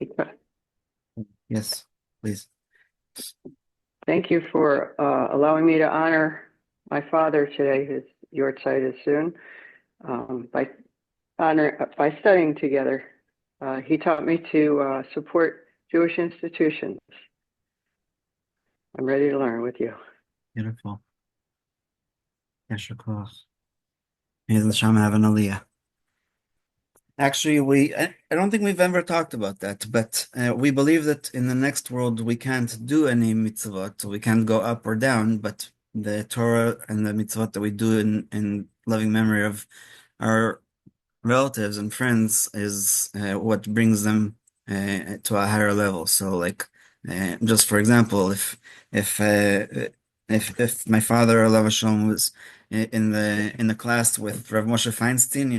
Mikra. Yes, please. Thank you for allowing me to honor my father today. His yahrzeit is soon. By studying together. He taught me to support Jewish institutions. I'm ready to learn with you. Beautiful. Yesher koach. May the Hashem have an aliyah. Actually, I don't think we've ever talked about that, but we believe that in the next world we can't do any mitzvot, we can't go up or down, but the Torah and the mitzvot that we do in loving memory of our relatives and friends is what brings them to a higher level. So, like, just for example, if uh, if my father, Alav Hashem, was in the class with Rav Moshe Feinstein,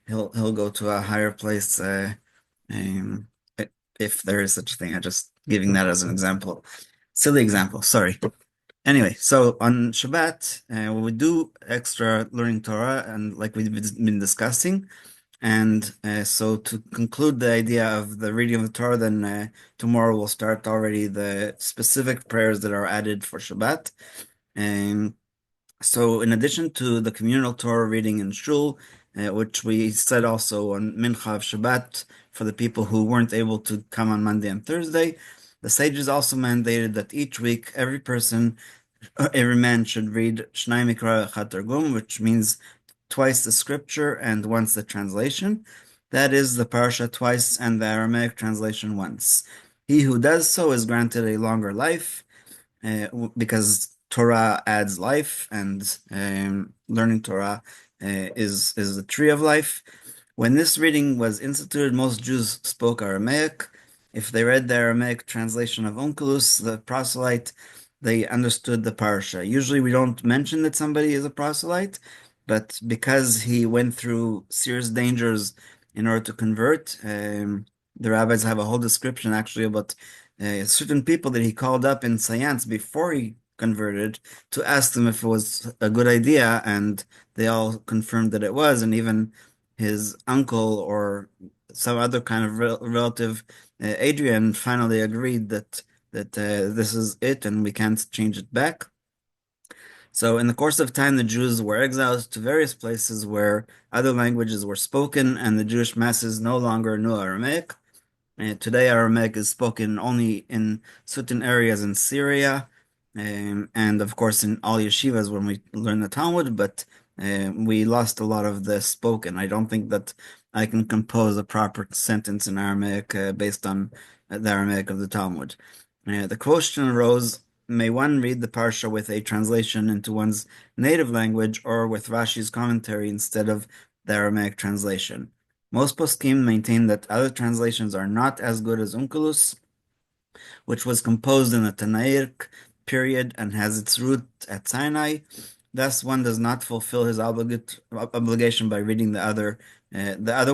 he'll go to a higher place. Um, i- if there is such a thing, I'm just giving that as an example, silly example. Sorry. Anyway, so on Shabbat, we do extra learning Torah, and like we've been discussing. And so to conclude the idea of the reading of the Torah, then tomorrow we'll start already the specific prayers that are added for Shabbat. And so in addition to the communal Torah reading in Shul, which we said also on Mincha of Shabbat for the people who weren't able to come on Monday and Thursday, the sages also mandated that each week every man should read Shna'im Mikra Targum, which means twice the scripture and once the translation. That is the Parasha twice and the Aramaic translation once. He who does so is granted a longer life because Torah adds life, and learning Torah is the tree of life. When this reading was instituted, most Jews spoke Aramaic. If they read the Aramaic translation of Onkelos, the proselyte, they understood the Parasha. Usually, we don't mention that somebody is a proselyte, but because he went through serious dangers in order to convert, the rabbis have a whole description actually about certain people that he called up in Sayans before he converted to ask them if it was a good idea, and they all confirmed that it was, and even his uncle or some other kind of relative, Adrian, finally agreed that this is it and we can't change it back. So, in the course of time, the Jews were exiled to various places where other languages were spoken, and the Jewish masses no longer knew Aramaic. Today, Aramaic is spoken only in certain areas in Syria, and of course in all yeshivas when we learn the Talmud, but we lost a lot of the spoken. I don't think that I can compose a proper sentence in Aramaic based on the Aramaic of the Talmud. The question arose, may one read the Parsha with a translation into one's native language or with Rashi's commentary instead of the Aramaic translation? Most poskim maintain that other translations are not as good as Onkelos, which was composed in the Tanaic period and has its root at Sinai. Thus, one does not fulfill his obligation by reading the other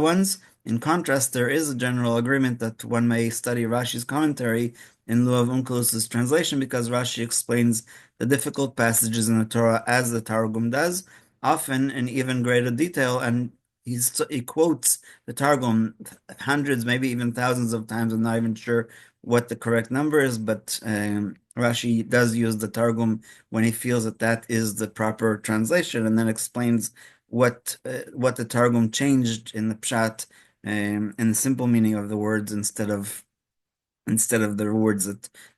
ones. In contrast, there is a general agreement that one may study Rashi's commentary in lieu of Onkelos' translation because Rashi explains the difficult passages in the Torah as the Targum does, often in even greater detail, and he quotes the Targum hundreds, maybe even thousands of times. I'm not even sure what the correct number is, but Rashi does use the Targum when he feels that that is the proper translation, and then explains what the Targum changed in the Pshat and the simple meaning of the words instead of the words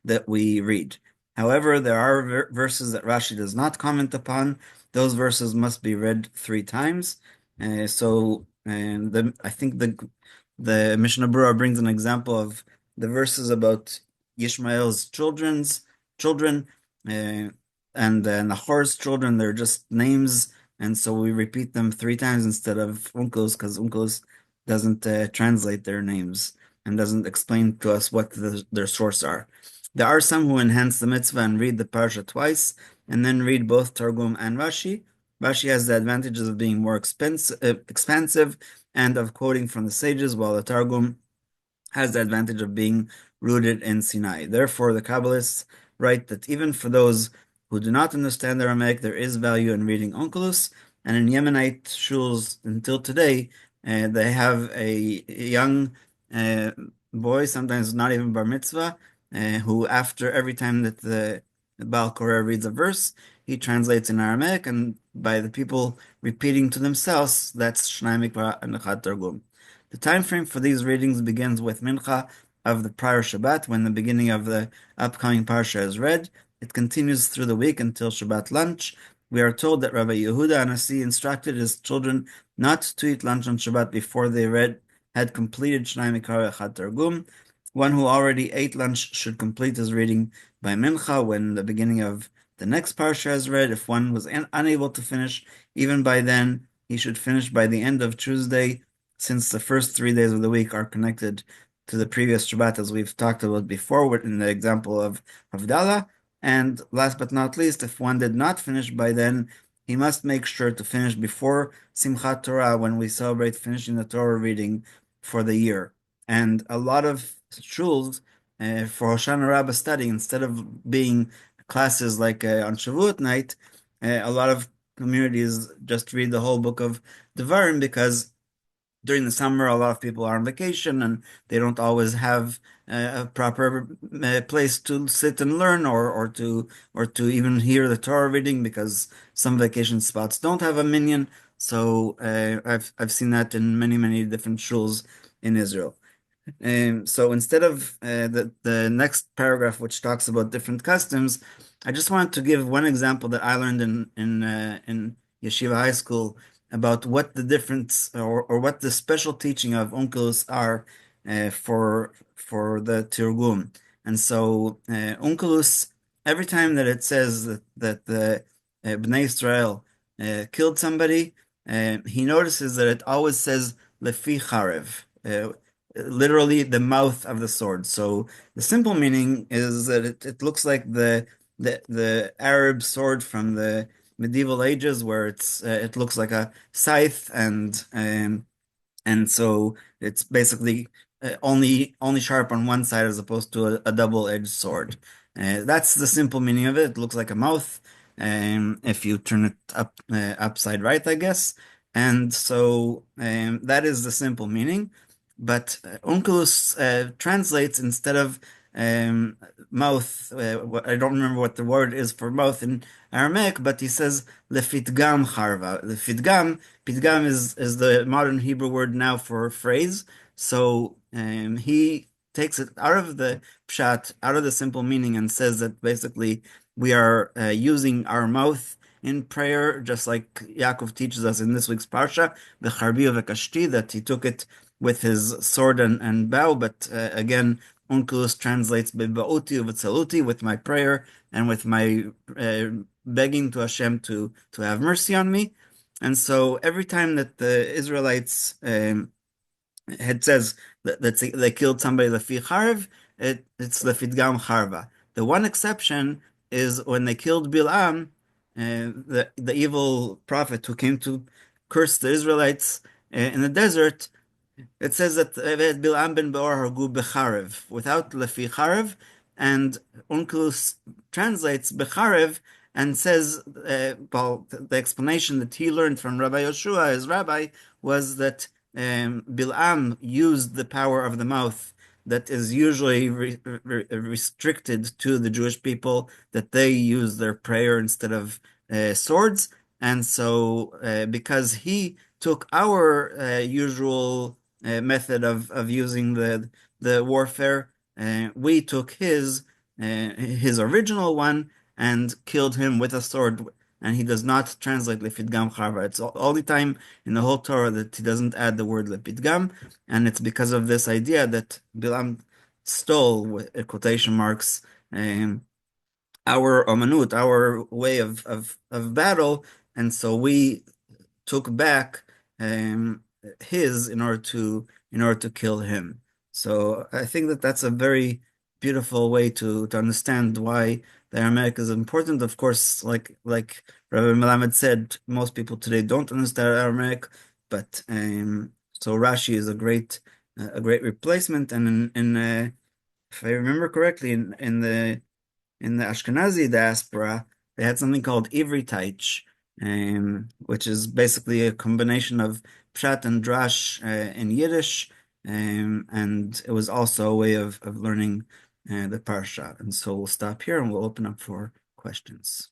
that we read. However, there are verses that Rashi does not comment upon. Those verses must be read three times. I think the Mishnah Berurah brings an example of the verses about Yishmael's children, uh, and Nahor's children. They're just names, and so we repeat them three times instead of Onkelos, because Onkelos doesn't translate their names and doesn't explain to us what their source are. There are some who enhance the mitzvah and read the parsha twice, and then read both Targum and Rashi. Rashi has the advantages of being more expansive and of quoting from the sages, while the Targum has the advantage of being rooted in Sinai. Therefore, the Kabbalists write that even for those who do not understand Aramaic, there is value in reading Onkelos, and in Yemenite shuls until today, they have a young boy, sometimes not even bar mitzvah, who after every time that the Baal Korah reads a verse, he translates in Aramaic, and by the people repeating to themselves, that's Shna'im Mikra and Echad Targum. The time frame for these readings begins with Mincha of the prior Shabbat, when the beginning of the upcoming Parasha is read. It continues through the week until Shabbat lunch. We are told that Rabbi Yehuda Anasi instructed his children not to eat lunch on Shabbat before they had completed Shnai Mikra Echad Targum. One who already ate lunch should complete his reading by Mincha when the beginning of the next parsha is read. If one was unable to finish even by then, he should finish by the end of Tuesday, since the first 3 days of the week are connected to the previous Shabbat, as we've talked about before in the example of Havdalah. And last but not least, if one did not finish by then, he must make sure to finish before Simchat Torah, when we celebrate finishing the Torah reading for the year. And a lot of shuls for Hoshana Rabbah study, instead of being classes like on Shavuot night, a lot of communities just read the whole book of Devarim, because during the summer, a lot of people are on vacation and they don't always have a proper place to sit and learn, or to even hear the Torah reading, because some vacation spots don't have a minyan. So I've seen that in many different shuls in Israel. So instead of the next paragraph, which talks about different customs, I just wanted to give one example that I learned in Yeshiva High School about what the difference, or what the special teaching of Onkelos are for the Targum. And so Onkelos, every time that it says that the Bnei Israel killed somebody, he notices that it always says lefi charev, literally the mouth of the sword. So the simple meaning is that it looks like the Arab sword from the medieval ages, where it looks like a scythe, and so it's basically only sharp on one side, as opposed to a double-edged sword. That's the simple meaning of it. It looks like a mouth, if you turn it upside right, I guess. And so that is the simple meaning. But Onkelos translates, instead of mouth, I don't remember what the word is for mouth in Aramaic, but he says lefitgam harva. Pitgam is the modern Hebrew word now for phrase. So he takes it out of the pshat, out of the simple meaning, and says that basically we are using our mouth in prayer, just like Yaakov teaches us in this week's parsha, v'charbi v'kashti, that he took it with his sword and bow. But again, Onkelos translates b'ba'uti u'v'tzaluti, with my prayer and with my begging to Hashem to have mercy on me. And so every time that the Israelites it says that they killed somebody lefi charv, it's lefidgam charva. The one exception is when they killed Bil'am, the evil prophet who came to curse the Israelites in the desert. It says that Bil'am ben Beor hargu becharev, without lefi charev, and Onkelos translates becharev and says, well, the explanation that he learned from Rabbi Yoshua, his rabbi, was that Bil'am used the power of the mouth that is usually restricted to the Jewish people, that they use their prayer instead of swords. And so because he took our usual method of using the warfare, we took his original one and killed him with a sword, and he does not translate lepidgam charva. It's the only time in the whole Torah that he doesn't add the word lepidgam, and it's because of this idea that Bilam stole, with quotation marks, our omanut, our way of battle, and so we took back his in order to kill him. So I think that that's a very beautiful way to understand why the Aramaic is important. Of course, like Rabbi Melamed said, most people today don't understand Aramaic, but so Rashi is a great replacement. And if I remember correctly, in the Ashkenazi diaspora, they had something called Ivritite, which is basically a combination of Pshat and Drash in Yiddish. and it was also a way of learning the Parasha. And so we'll stop here and we'll open up for questions.